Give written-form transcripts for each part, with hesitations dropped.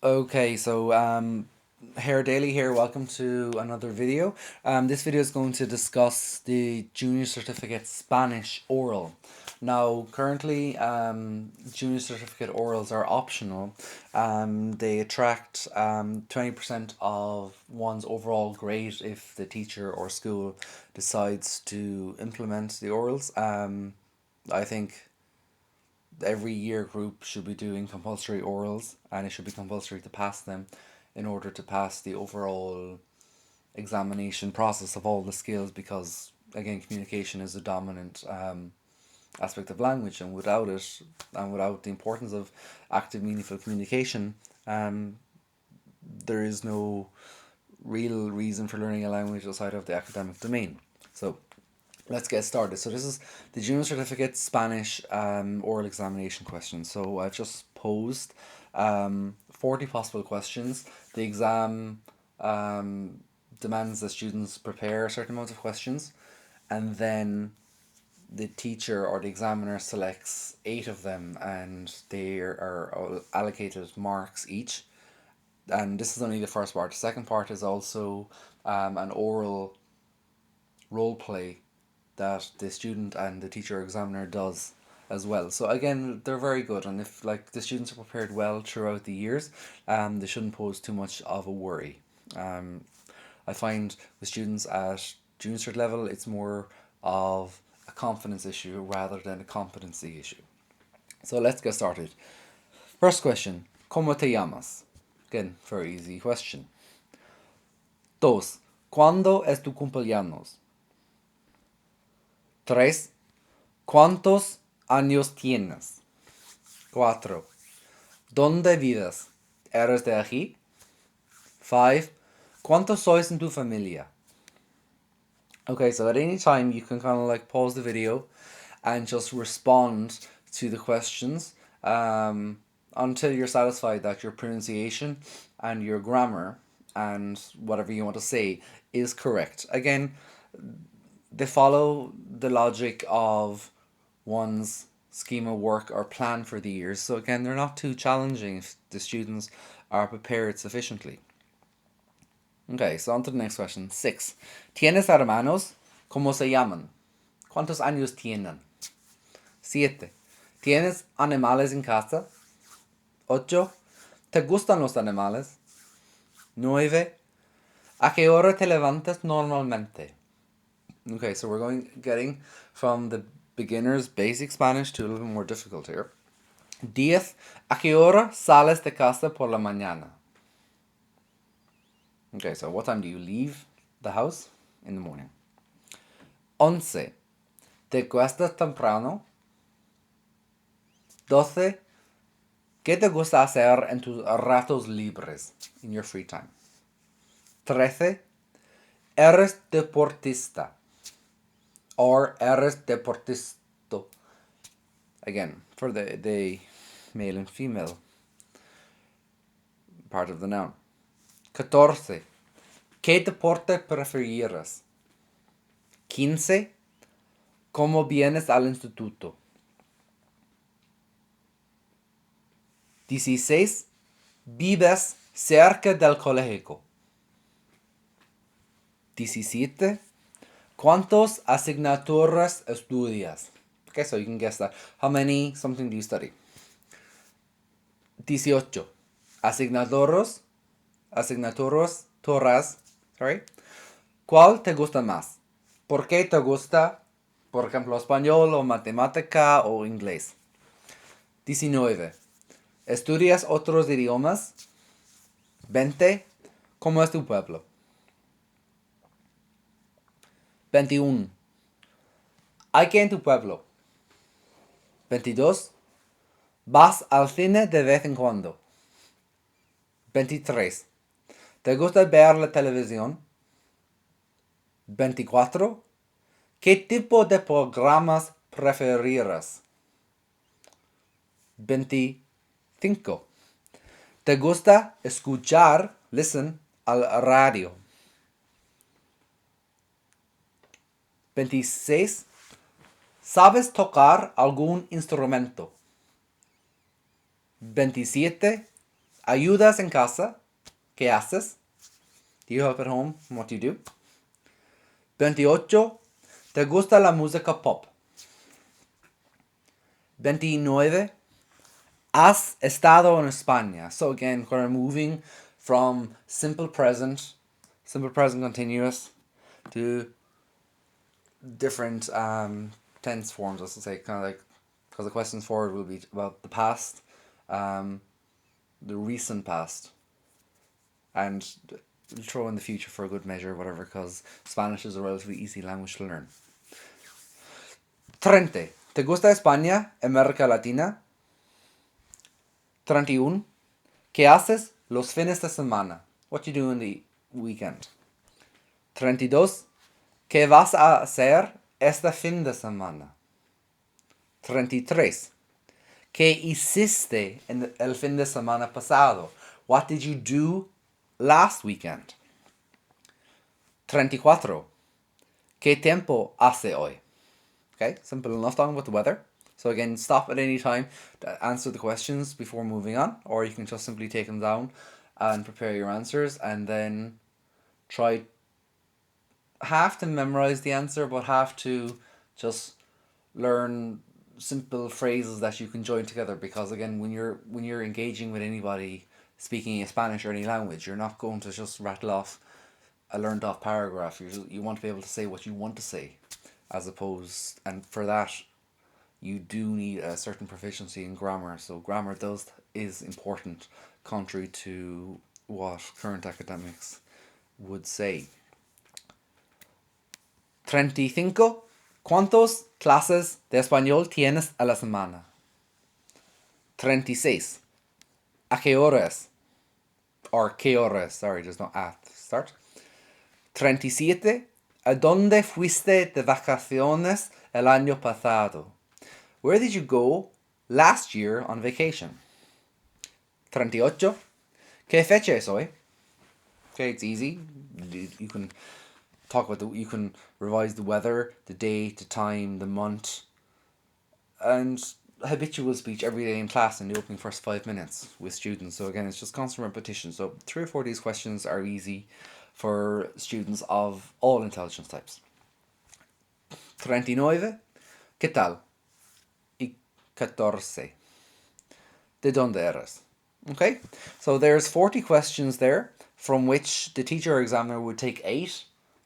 Okay, so Hair Daily here. Welcome to another video. This video is going to discuss the Junior Certificate Spanish Oral. Now, currently, Junior Certificate Orals are optional. They attract 20% of one's overall grade if the teacher or school decides to implement the orals. I think every year group should be doing compulsory orals, and it should be compulsory to pass them in order to pass the overall examination process of all the skills, because again, communication is a dominant aspect of language, and without it, and without the importance of active meaningful communication, there is no real reason for learning a language outside of the academic domain. So let's get started. So this is the Junior Certificate Spanish oral examination questions. So I've just posed 40 possible questions. The exam demands that students prepare a certain amount of questions, and then the teacher or the examiner selects 8 of them, and they are allocated marks each. And this is only the first part. The second part is also an oral role play that the student and the teacher or examiner does as well. So again, they're very good, and if like the students are prepared well throughout the years, they shouldn't pose too much of a worry. I find with students at junior cert level, it's more of a confidence issue rather than a competency issue. So let's get started. First question: ¿Cómo te llamas? Again, very easy question. Dos: ¿Cuándo es tu cumpleaños? Tres: ¿Cuántos años tienes? Cuatro: ¿Dónde vives? ¿Eres de aquí? Five: ¿Cuántos sois en tu familia? Okay, so at any time you can kind of like pause the video and just respond to the questions until you're satisfied that your pronunciation and your grammar and whatever you want to say is correct. Again, they follow the logic of one's scheme of work or plan for the years. So again, they're not too challenging if the students are prepared sufficiently. Okay, so on to the next question. 6. ¿Tienes hermanos? ¿Cómo se llaman? ¿Cuántos años tienen? 7. ¿Tienes animales en casa? 8. ¿Te gustan los animales? 9. ¿A qué hora te levantas normalmente? Okay, so we're getting from the beginner's basic Spanish to a little bit more difficult here. 10. ¿A qué hora sales de casa por la mañana? Okay, so what time do you leave the house? In the morning. 11. ¿Te acuestas temprano? 12. ¿Qué te gusta hacer en tus ratos libres? In your free time. 13. ¿Eres deportista? Or eres deportisto? Again, for the male and female part of the noun. 14. ¿Qué deporte prefieres? 15. ¿Cómo vienes al instituto? 16. ¿Vives cerca del colegio? 17. ¿Cuántas asignaturas estudias? Okay, so you can guess that. How many something do you study? 18. Asignaturas, sorry. ¿Cuál te gusta más? ¿Por qué te gusta, por ejemplo, español o matemática o inglés? 19. ¿Estudias otros idiomas? 20. ¿Cómo es tu pueblo? 21. ¿Hay que en tu pueblo? 22. ¿Vas al cine de vez en cuando? 23. ¿Te gusta ver la televisión? 24. ¿Qué tipo de programas preferirás? 25. ¿Te gusta escuchar, listen, al radio? 26. ¿Sabes tocar algún instrumento? 27. ¿Ayudas en casa? ¿Qué haces? Do you help at home? What do you do? 28. ¿Te gusta la música pop? 29. ¿Has estado en España? So again, we're moving from simple present continuous, to different tense forms, let's say, kind of like, because the questions forward will be about the past, the recent past, and we'll throw in the future for a good measure, whatever, because Spanish is a relatively easy language to learn. 30. ¿Te gusta España, América Latina? 31. ¿Qué haces los fines de semana? What you do in the weekend? 32. ¿Qué vas a hacer este fin de semana? 33. ¿Qué hiciste en el fin de semana pasado? What did you do last weekend? 34. ¿Qué tiempo hace hoy? Okay, simple enough talking about the weather. So again, stop at any time to answer the questions before moving on, or you can just simply take them down and prepare your answers, and then try half to memorize the answer, but half to just learn simple phrases that you can join together, because again, when you're engaging with anybody speaking Spanish or any language, you're not going to just rattle off a learned off paragraph. You want to be able to say what you want to say, as opposed, and for that you do need a certain proficiency in grammar. So grammar is important, contrary to what current academics would say. 35. ¿Cuántas clases de español tienes a la semana? 36. ¿A qué horas? Or qué horas, sorry, there's no at start. 37. ¿A dónde fuiste de vacaciones el año pasado? Where did you go last year on vacation? 38. ¿Qué fecha es hoy? Okay, it's easy. You can talk about you can revise the weather, the date, the time, the month, and habitual speech every day in class in the opening first 5 minutes with students. So again, it's just constant repetition. So 3 or 4 of these questions are easy for students of all intelligence types. 39. ¿Qué tal? Y 14. ¿De dónde eres? Okay, so there's 40 questions there, from which the teacher or examiner would take 8.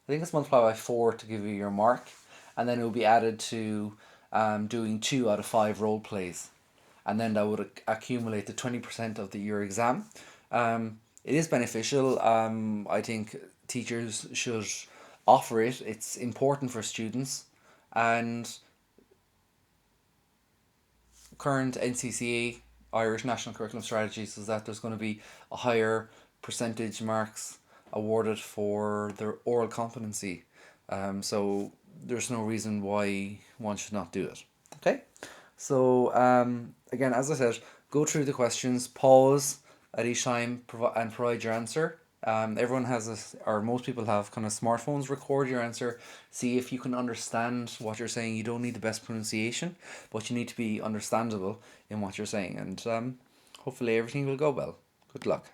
I think it's multiplied by 4 to give you your mark, and then it will be added to doing 2 out of 5 role plays, and then that would accumulate to 20% of your exam. It is beneficial. I think teachers should offer it. It's important for students, and current NCCA, Irish National Curriculum Strategies, is that there's going to be a higher percentage marks awarded for their oral competency. So there's no reason why one should not do it. Okay? So again, as I said, go through the questions, pause at each time, and provide your answer. Everyone has or most people have kind of smartphones. Record your answer. See if you can understand what you're saying. You don't need the best pronunciation, but you need to be understandable in what you're saying, and hopefully everything will go well. Good luck.